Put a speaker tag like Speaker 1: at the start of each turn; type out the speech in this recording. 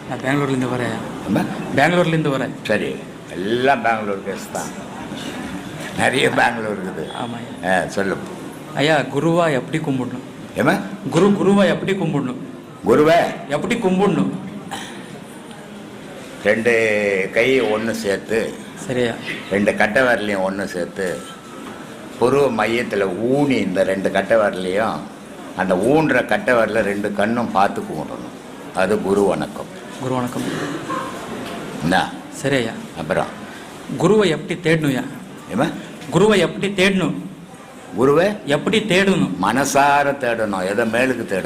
Speaker 1: நான் பெங்களூர்லேருந்து வரேன்.
Speaker 2: என்ன?
Speaker 1: பெங்களூர்லேருந்து வரேன்.
Speaker 2: சரி, எல்லாம் பெங்களூர் கேஸ் தான். நிறைய பெங்களூர் இருக்குது.
Speaker 1: ஆமாம்.
Speaker 2: சொல்லு
Speaker 1: ஐயா. குருவா எப்படி கும்பிடணும்?
Speaker 2: ஏமா?
Speaker 1: குருவா எப்படி கும்பிடணும்?
Speaker 2: குருவை
Speaker 1: எப்படி கும்பிடணும்?
Speaker 2: 2 கையை ஒன்று சேர்த்து,
Speaker 1: சரியா,
Speaker 2: 2 கட்டை விரலையும் ஒன்று சேர்த்து, புருவ மையத்தில் ஊனி இந்த 2 கட்டை விரலையும் அந்த ஊன்ற கட்டை விரல 2 கண்ணும் பார்த்து கும்பிடணும். அது குரு வணக்கம்.
Speaker 1: குரு வணக்கம்.
Speaker 2: என்ன?
Speaker 1: சரி ஐயா.
Speaker 2: அப்புறம்
Speaker 1: குருவை எப்படி தேடணும்யா?
Speaker 2: ஏமா?
Speaker 1: குருவை எப்படி தேடணும்?
Speaker 2: குருவை
Speaker 1: எப்படி தேடணும்?
Speaker 2: மனசார தேடணும். எதை மேலுக்கு தேடணும்?